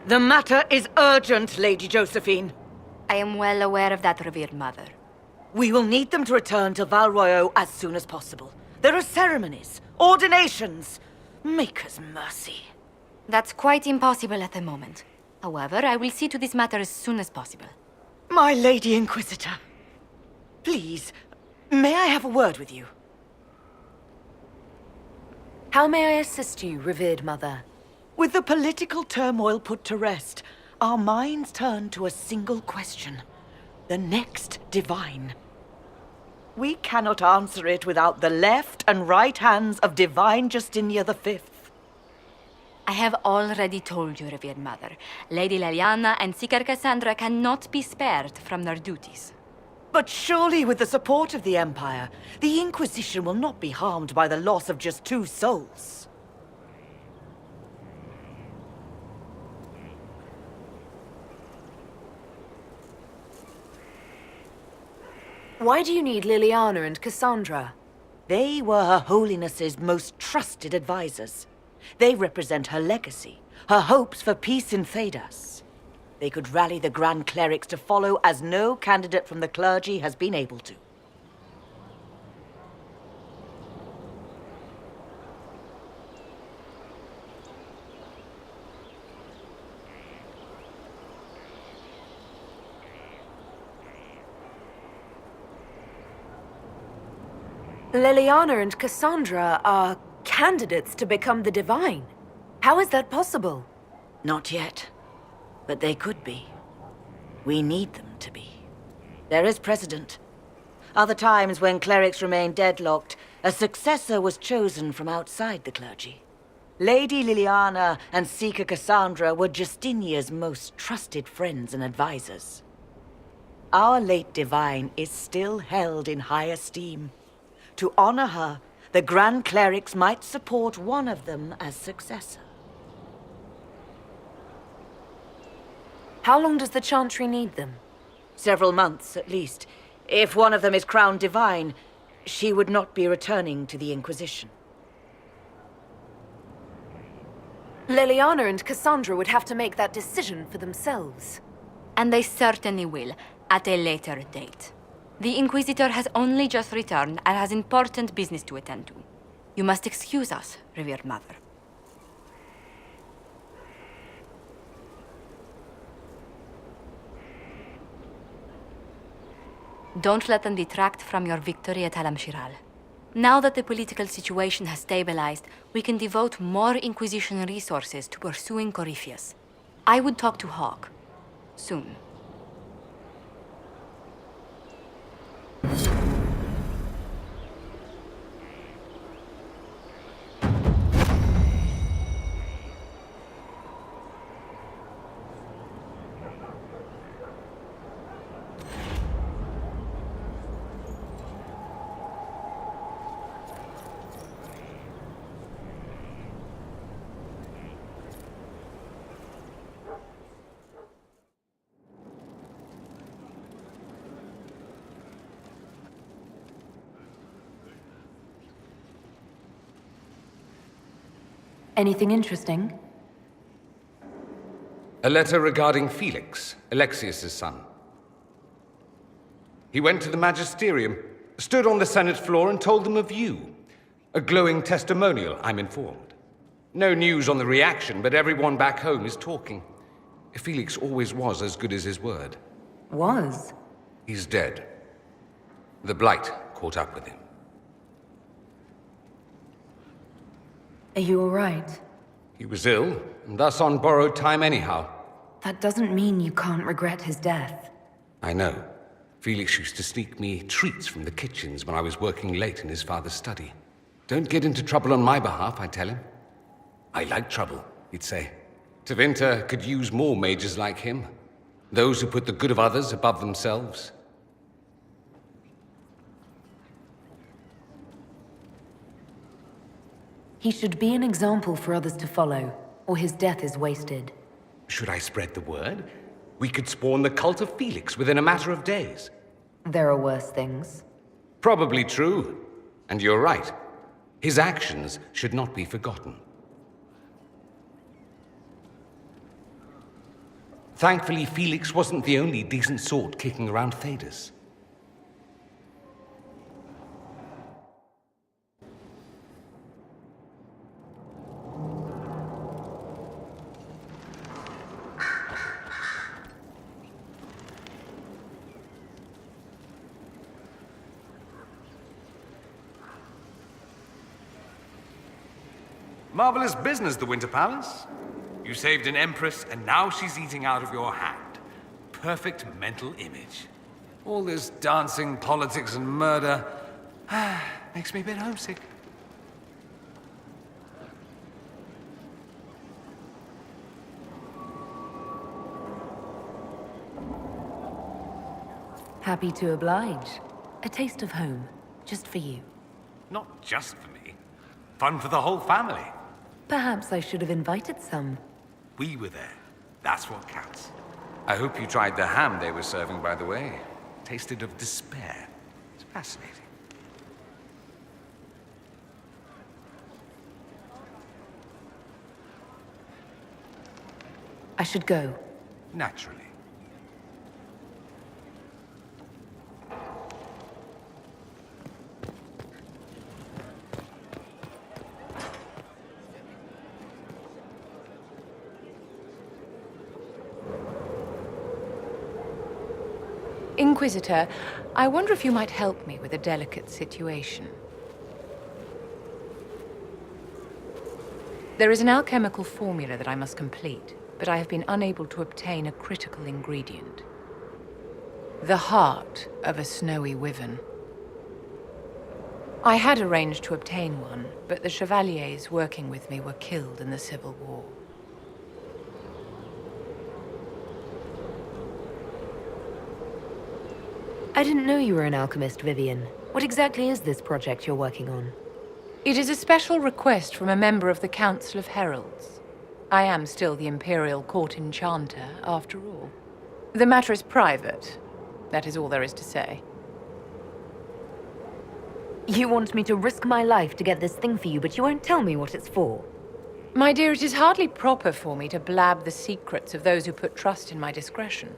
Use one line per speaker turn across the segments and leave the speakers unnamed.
The matter is urgent, Lady Josephine.
I am well aware of that, revered mother.
We will need them to return to Val Royeaux as soon as possible. There are ceremonies, ordinations. Maker's mercy.
That's quite impossible at the moment. However, I will see to this matter as soon as possible.
My Lady Inquisitor. Please, may I have a word with you?
How may I assist you, revered mother?
With the political turmoil put to rest, our minds turn to a single question. The next divine. We cannot answer it without the left and right hands of Divine Justinia V.
I have already told you, revered mother. Lady Leliana and Seeker Cassandra cannot be spared from their duties.
But surely with the support of the Empire, the Inquisition will not be harmed by the loss of just 2 souls.
Why do you need Liliana and Cassandra?
They were Her Holiness's most trusted advisors. They represent her legacy, her hopes for peace in Thedas. They could rally the Grand Clerics to follow as no candidate from the clergy has been able to.
Liliana and Cassandra are candidates to become the Divine. How is that possible?
Not yet, but they could be. We need them to be. There is precedent. Other times when clerics remained deadlocked, a successor was chosen from outside the clergy. Lady Liliana and Seeker Cassandra were Justinia's most trusted friends and advisors. Our late Divine is still held in high esteem. To honor her, the Grand Clerics might support one of them as successor.
How long does the chantry need them?
Several months, at least. If one of them is crowned divine, she would not be returning to the Inquisition.
Liliana and Cassandra would have to make that decision for themselves.
And they certainly will, at a later date. The Inquisitor has only just returned and has important business to attend to. You must excuse us, revered mother. Don't let them detract from your victory at Alam-Shiral. Now that the political situation has stabilized, we can devote more Inquisition resources to pursuing Corypheus. I would talk to Hawk. Soon.
Anything interesting?
A letter regarding Felix, Alexius's son. He went to the magisterium, stood on the Senate floor and told them of you. A glowing testimonial, I'm informed. No news on the reaction, but everyone back home is talking. Felix always was as good as his word.
Was?
He's dead. The Blight caught up with him.
Are you all right?
He was ill, and thus on borrowed time anyhow.
That doesn't mean you can't regret his death.
I know. Felix used to sneak me treats from the kitchens when I was working late in his father's study. Don't get into trouble on my behalf, I tell him. I like trouble, he'd say. Tevinter could use more mages like him. Those who put the good of others above themselves.
He should be an example for others to follow, or his death is wasted.
Should I spread the word? We could spawn the cult of Felix within a matter of days.
There are worse things.
Probably true. And you're right. His actions should not be forgotten. Thankfully, Felix wasn't the only decent sort kicking around Thedas. Marvelous business, the Winter Palace. You saved an empress, and now she's eating out of your hand. Perfect mental image. All this dancing, politics, and murder makes me a bit homesick.
Happy to oblige. A taste of home, just for you.
Not just for me. Fun for the whole family.
Perhaps I should have invited some.
We were there. That's what counts. I hope you tried the ham they were serving, by the way. Tasted of despair. It's fascinating.
I should go.
Naturally.
Inquisitor, I wonder if you might help me with a delicate situation. There is an alchemical formula that I must complete, but I have been unable to obtain a critical ingredient. The heart of a snowy wyvern. I had arranged to obtain one, but the chevaliers working with me were killed in the Civil War.
I didn't know you were an alchemist, Viviane. What exactly is this project you're working on?
It is a special request from a member of the Council of Heralds. I am still the Imperial Court Enchanter, after all. The matter is private. That is all there is to say.
You want me to risk my life to get this thing for you, but you won't tell me what it's for.
My dear, it is hardly proper for me to blab the secrets of those who put trust in my discretion.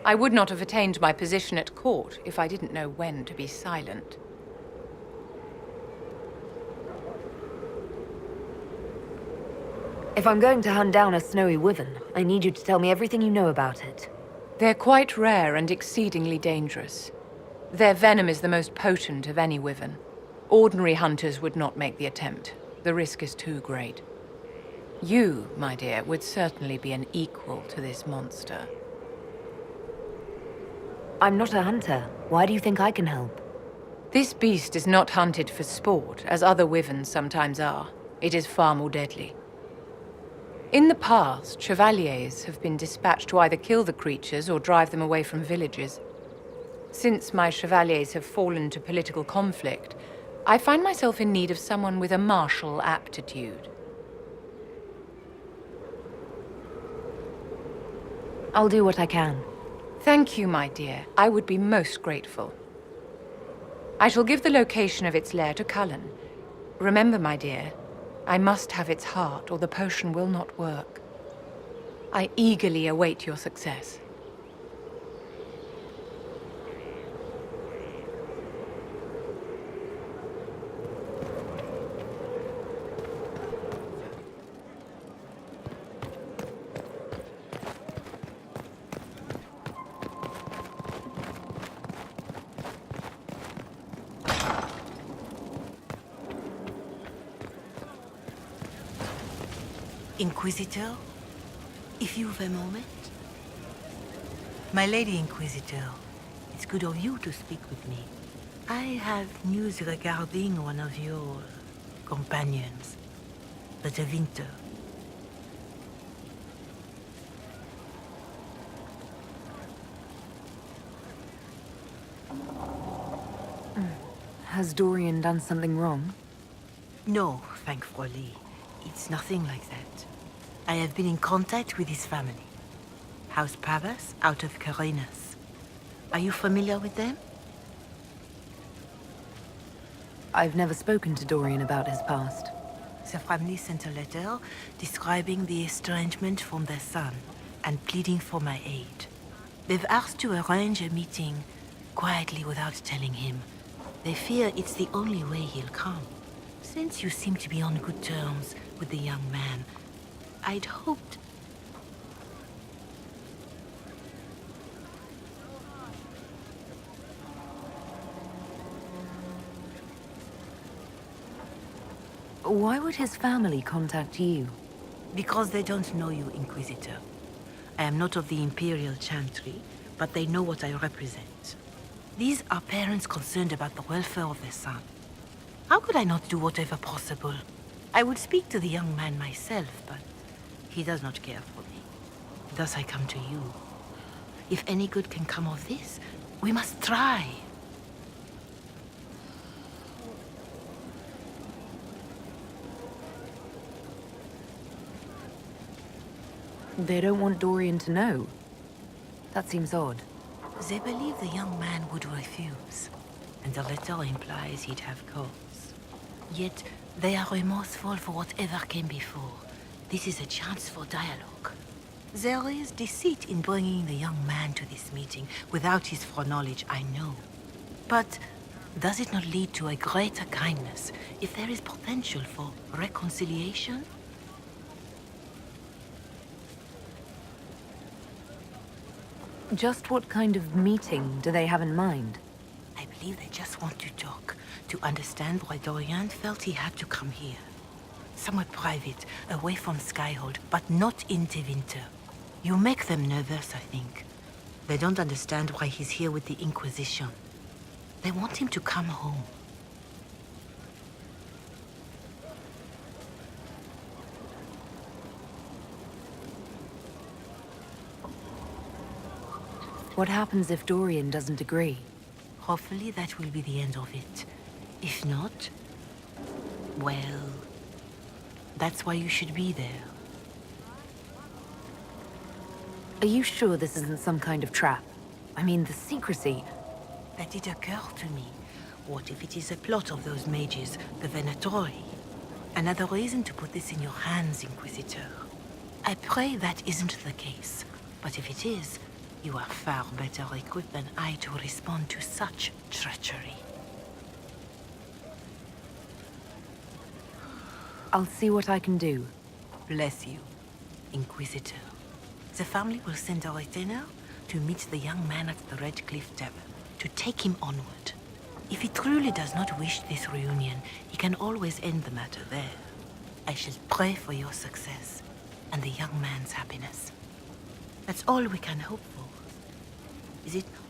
I would not have attained my position at court if I didn't know when to be silent.
If I'm going to hunt down a snowy wyvern, I need you to tell me everything you know about it.
They're quite rare and exceedingly dangerous. Their venom is the most potent of any wyvern. Ordinary hunters would not make the attempt. The risk is too great. You, my dear, would certainly be an equal to this monster.
I'm not a hunter. Why do you think I can help?
This beast is not hunted for sport, as other wyverns sometimes are. It is far more deadly. In the past, chevaliers have been dispatched to either kill the creatures or drive them away from villages. Since my chevaliers have fallen to political conflict, I find myself in need of someone with a martial aptitude.
I'll do what I can.
Thank you, my dear. I would be most grateful. I shall give the location of its lair to Cullen. Remember, my dear, I must have its heart or the potion will not work. I eagerly await your success.
Inquisitor, if you've a moment. My Lady Inquisitor, it's good of you to speak with me. I have news regarding one of your companions, the Winter.
Has Dorian done something wrong?
No, thankfully. It's nothing like that. I have been in contact with his family. House Pavas out of Carinas. Are you familiar with them?
I've never spoken to Dorian about his past.
The family sent a letter describing the estrangement from their son. and pleading for my aid. They've asked to arrange a meeting quietly without telling him. They fear it's the only way he'll come. Since you seem to be on good terms with the young man, I'd hoped...
Why would his family contact you?
Because they don't know you, Inquisitor. I am not of the Imperial chantry, but they know what I represent. These are parents concerned about the welfare of their son. How could I not do whatever possible? I would speak to the young man myself, but he does not care for me. Thus I come to you. If any good can come of this, we must try.
They don't want Dorian to know. That seems odd.
They believe the young man would refuse, and the letter implies he'd have cause. Yet, they are remorseful for whatever came before. This is a chance for dialogue. There is deceit in bringing the young man to this meeting without his foreknowledge, I know. But does it not lead to a greater kindness if there is potential for reconciliation?
Just what kind of meeting do they have in mind?
I believe they just want to talk, to understand why Dorian felt he had to come here. Somewhere private, away from Skyhold, but not in Tevinter. You make them nervous, I think. They don't understand why he's here with the Inquisition. They want him to come home.
What happens if Dorian doesn't agree?
Hopefully that will be the end of it. If not, well, that's why you should be there.
Are you sure this isn't some kind of trap? I mean, the secrecy...
That did occur to me. What if it is a plot of those mages, the Venatori? Another reason to put this in your hands, Inquisitor. I pray that isn't the case. But if it is, you are far better equipped than I to respond to such treachery.
I'll see what I can do.
Bless you, Inquisitor. The family will send a retainer to meet the young man at the Red Cliff Tavern, to take him onward. If he truly does not wish this reunion, he can always end the matter there. I shall pray for your success and the young man's happiness. That's all we can hope for, is it not?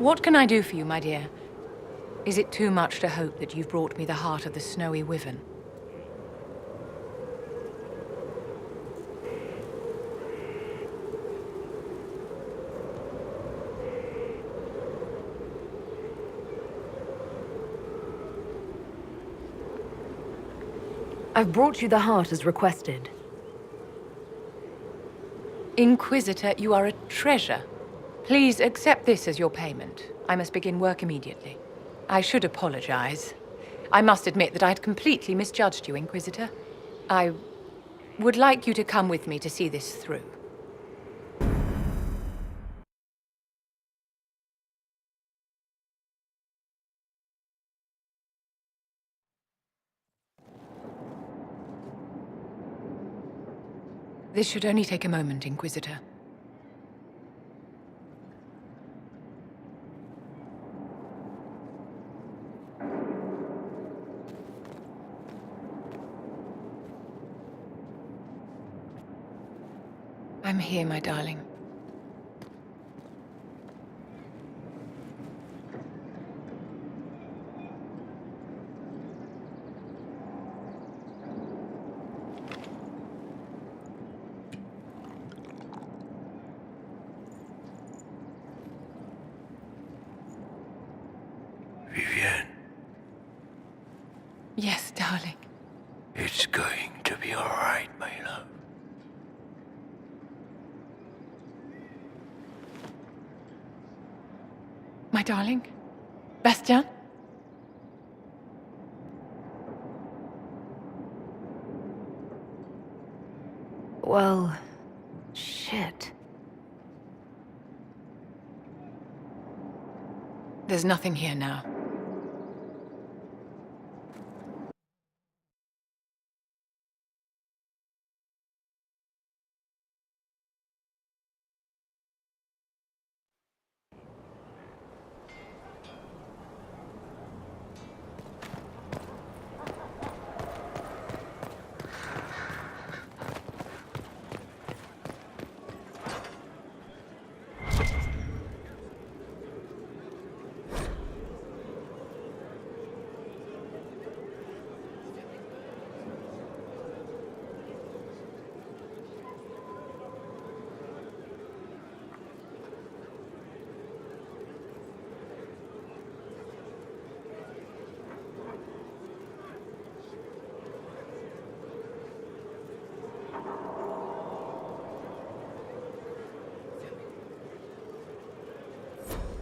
What can I do for you, my dear? Is it too much to hope that you've brought me the heart of the snowy wyvern?
I've brought you the heart as requested.
Inquisitor, you are a treasure. Please accept this as your payment. I must begin work immediately. I should apologize. I must admit that I'd completely misjudged you, Inquisitor. I would like you to come with me to see this through. This should only take a moment, Inquisitor. I'm here, my darling.
Viviane,
Yes, darling.
it's going to be all right, my love.
My darling? Bastien?
Well, shit.
There's nothing here now.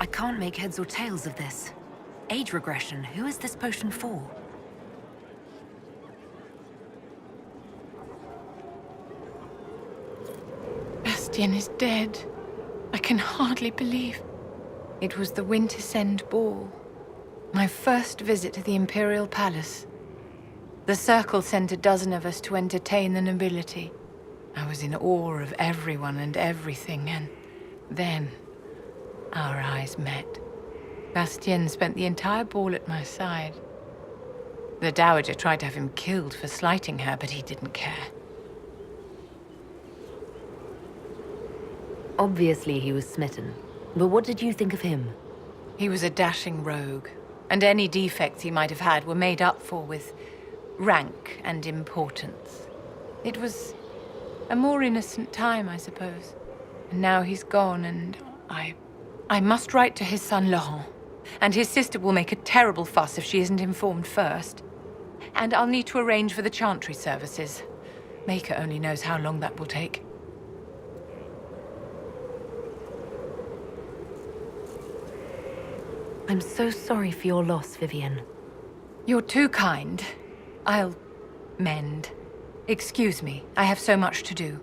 I can't make heads or tails of this. Age regression, who is this potion for?
Bastien is dead. I can hardly believe. It was the Wintersend Ball. My first visit to the Imperial Palace. The Circle sent a dozen of us to entertain the nobility. I was in awe of everyone and everything, and then our eyes met. Bastien spent the entire ball at my side. The Dowager tried to have him killed for slighting her, but he didn't care.
Obviously he was smitten. But what did you think of him?
He was a dashing rogue, and any defects he might have had were made up for with rank and importance. It was a more innocent time, I suppose. And now he's gone, and I must write to his son Laurent. And his sister will make a terrible fuss if she isn't informed first. And I'll need to arrange for the chantry services. Maker only knows how long that will take.
I'm so sorry for your loss, Viviane.
You're too kind. I'll mend. Excuse me, I have so much to do.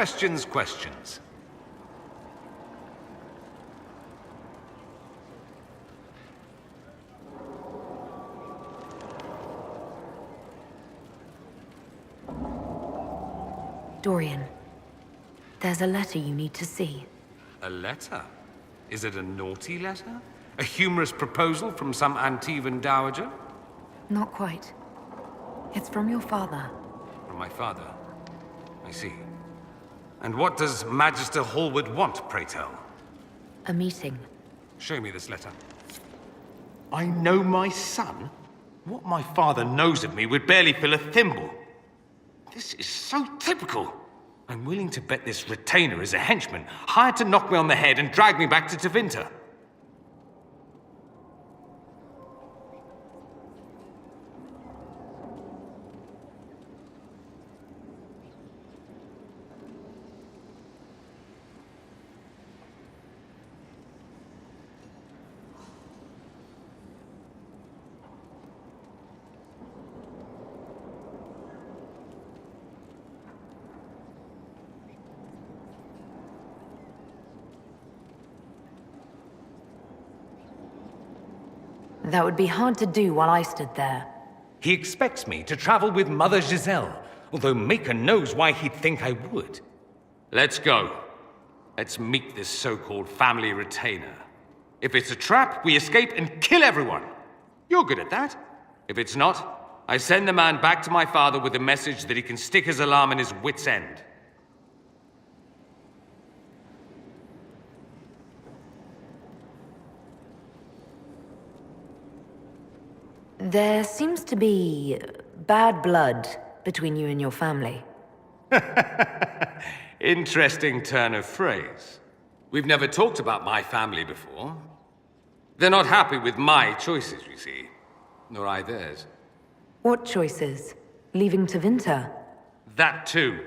Questions, questions.
Dorian, there's a letter you need to see.
A letter? Is it a naughty letter? A humorous proposal from some Antivan dowager?
Not quite. It's from your father.
From my father. I see. And what does Magister Hallward want, pray tell?
A meeting.
Show me this letter.
I know my son? What my father knows of me would barely fill a thimble. This is so typical.
I'm willing to bet this retainer is a henchman, hired to knock me on the head and drag me back to Tevinter.
That would be hard to do while I stood there.
He expects me to travel with Mother Giselle, although Maker knows why he'd think I would. Let's go. Let's meet this so-called family retainer. If it's a trap, we escape and kill everyone. You're good at that. If it's not, I send the man back to my father with a message that he can stick his alarm in his wit's end.
There seems to be bad blood between you and your family.
Interesting turn of phrase. We've never talked about my family before. They're not happy with my choices, you see. Nor I theirs.
What choices? Leaving Tevinter?
That too.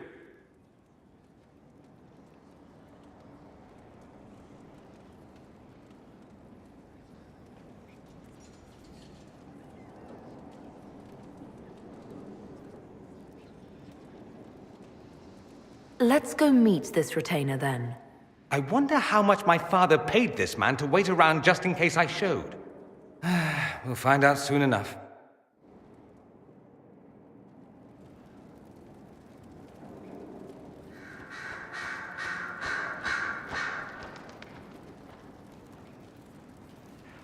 Let's go meet this retainer then.
I wonder how much my father paid this man to wait around just in case I showed. We'll find out soon enough.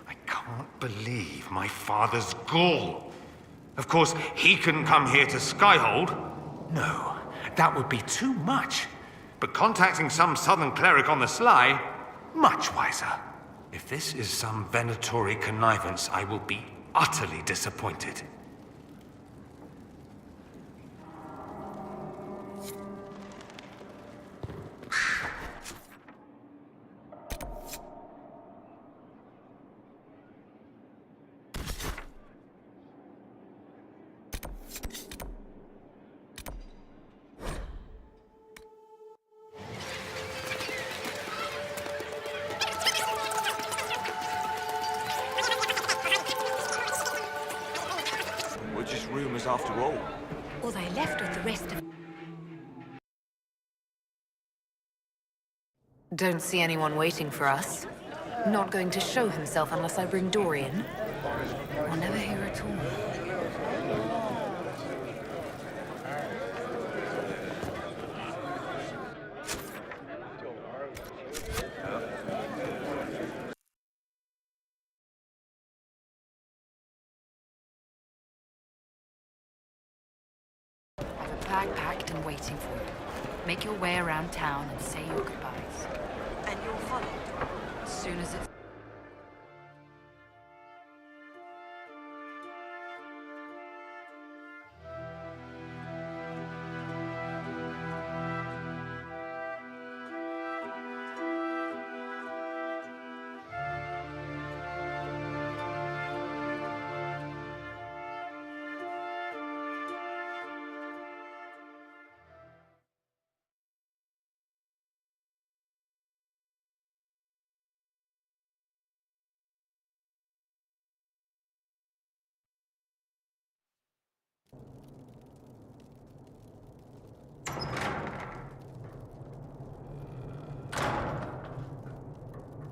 I can't believe my father's gall. Of course, he couldn't come here to Skyhold. No, that would be too much. But contacting some southern cleric on the sly, much wiser. If this is some Venatori connivance, I will be utterly disappointed.
We're just rumors after all.
Or they left with the rest of...
Don't see anyone waiting for us. Not going to show himself unless I bring Dorian. Or never hear at all.
Have a bag packed and waiting for you. Make your way around town and say your goodbyes.
And you'll follow.
As soon as it's...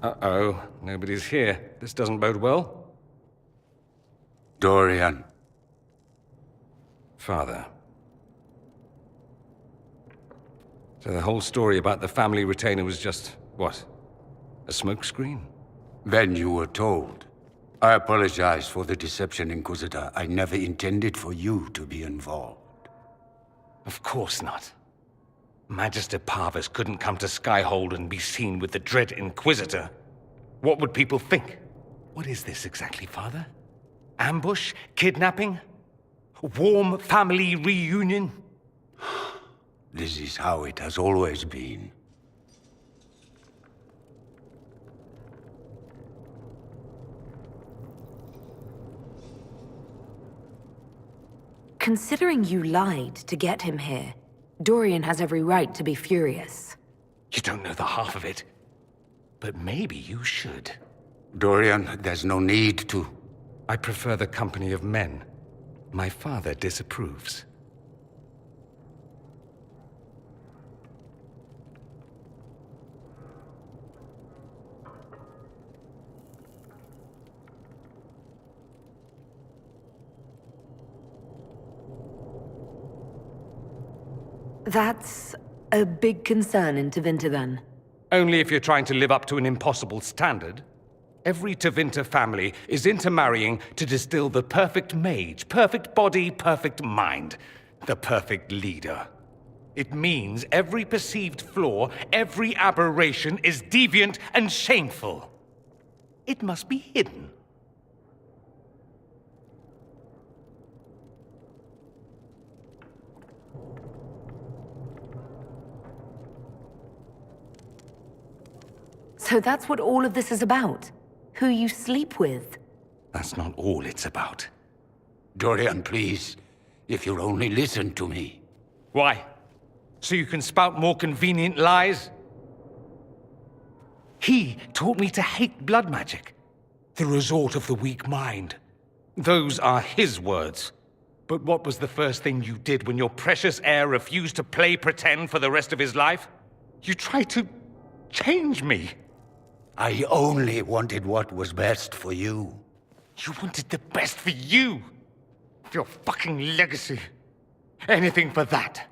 Uh-oh, nobody's here. This doesn't bode well.
Dorian.
Father. So the whole story about the family retainer was just, what? A smokescreen?
Then you were told. I apologize for the deception, Inquisitor. I never intended for you to be involved.
Of course not. Magister Parvus couldn't come to Skyhold and be seen with the dread Inquisitor. What would people think? What is this exactly, Father? Ambush? Kidnapping? Warm family reunion?
This is how it has always been.
Considering you lied to get him here, Dorian has every right to be furious.
You don't know the half of it. But maybe you should.
Dorian, there's no need to.
I prefer the company of men. My father disapproves.
That's a big concern in Tevinter, then.
Only if you're trying to live up to an impossible standard. Every Tevinter family is intermarrying to distill the perfect mage, perfect body, perfect mind, the perfect leader. It means every perceived flaw, every aberration is deviant and shameful. It must be hidden.
So that's what all of this is about? Who you sleep with?
That's not all it's about.
Dorian, please. If you'll only listen to me.
Why? So you can spout more convenient lies? He taught me to hate blood magic. The resort of the weak mind. Those are his words. But what was the first thing you did when your precious heir refused to play pretend for the rest of his life? You tried to change me.
I only wanted what was best for you.
You wanted the best for you. Your fucking legacy. Anything for that.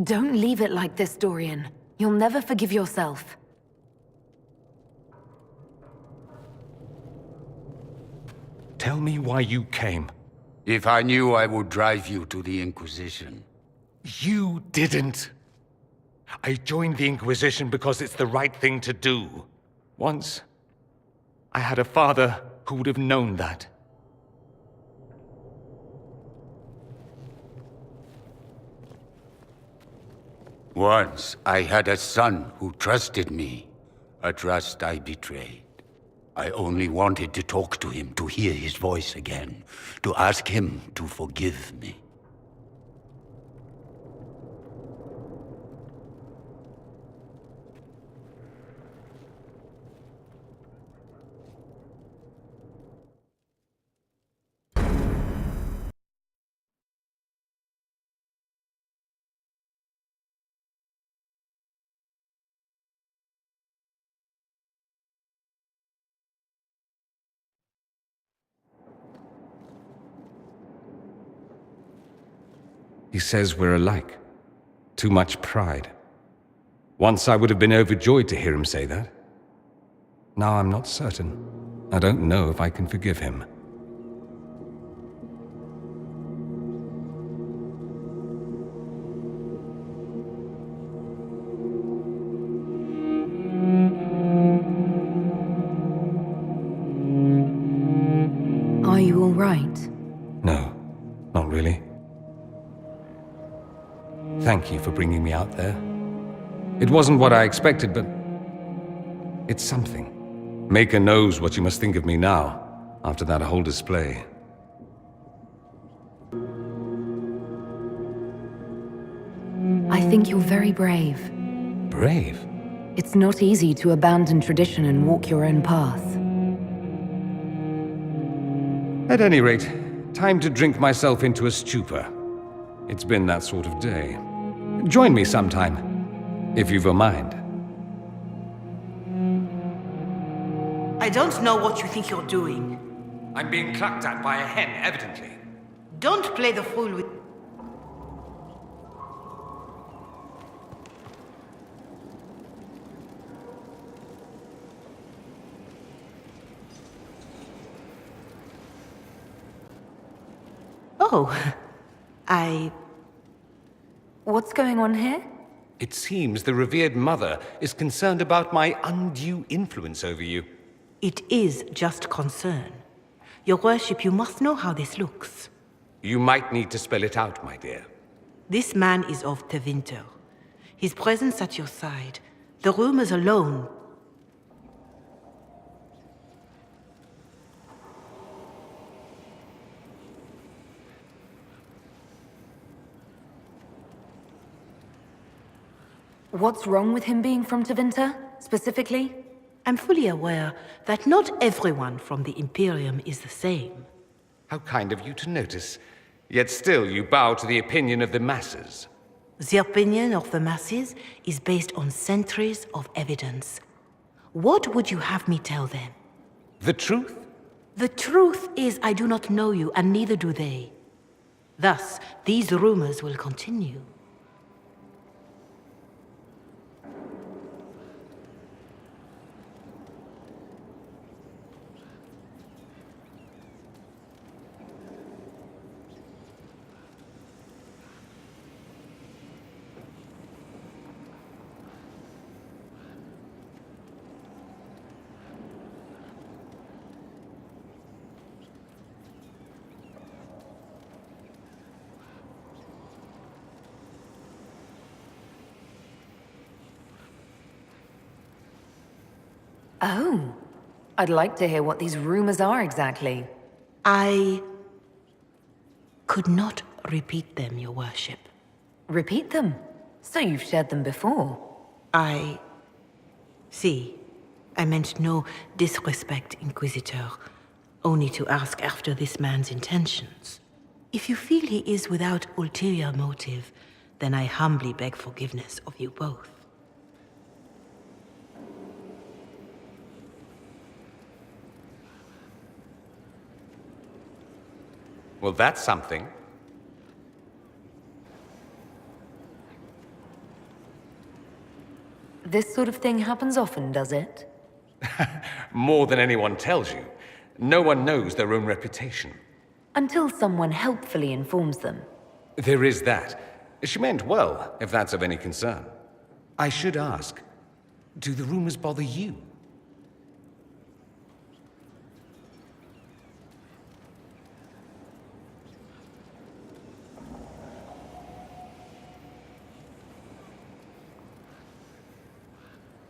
Don't leave it like this, Dorian. You'll never forgive yourself.
Tell me why you came.
If I knew, I would drive you to the Inquisition.
You didn't. I joined the Inquisition because it's the right thing to do. Once, I had a father who would have known that.
Once, I had a son who trusted me. A trust I betrayed. I only wanted to talk to him, to hear his voice again, to ask him to forgive me.
He says we're alike. Too much pride. Once I would have been overjoyed to hear him say that. Now I'm not certain. I don't know if I can forgive him.
Are you all right?
No, not really. Thank you for bringing me out there. It wasn't what I expected, but it's something. Maker knows what you must think of me now, after that whole display.
I think you're very brave.
Brave?
It's not easy to abandon tradition and walk your own path.
At any rate, time to drink myself into a stupor. It's been that sort of day. Join me sometime, if you've a mind.
I don't know what you think you're doing.
I'm being clucked at by a hen, evidently.
Don't play the fool with... Oh,
What's going on here?
It seems the revered mother is concerned about my undue influence over you.
It is just concern. Your worship, you must know how this looks.
You might need to spell it out, my dear.
This man is of Tevinter. His presence at your side, the rumors alone.
What's wrong with him being from Tevinter, specifically?
I'm fully aware that not everyone from the Imperium is the same.
How kind of you to notice. Yet still you bow to the opinion of the masses.
The opinion of the masses is based on centuries of evidence. What would you have me tell them?
The truth?
The truth is I do not know you, and neither do they. Thus, these rumors will continue.
Oh. I'd like to hear what these rumors are exactly.
I could not repeat them, your worship.
Repeat them. So you've shared them before.
See, I meant no disrespect, Inquisitor. Only to ask after this man's intentions. If you feel he is without ulterior motive, then I humbly beg forgiveness of you both.
Well, that's something.
This sort of thing happens often, does it?
More than anyone tells you. No one knows their own reputation.
Until someone helpfully informs them.
There is that. She meant well, if that's of any concern. I should ask, do the rumors bother you?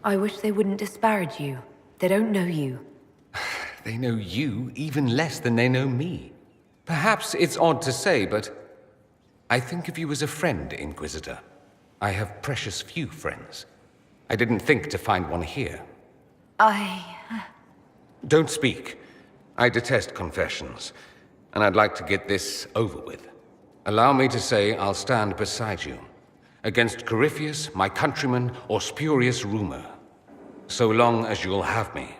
I wish they wouldn't disparage you. They don't know you.
They know you even less than they know me. Perhaps it's odd to say, but I think of you as a friend, Inquisitor. I have precious few friends. I didn't think to find one here. Don't speak. I detest confessions, and I'd like to get this over with. Allow me to say I'll stand beside you, against Corypheus, my countryman, or spurious rumor, so long as you'll have me.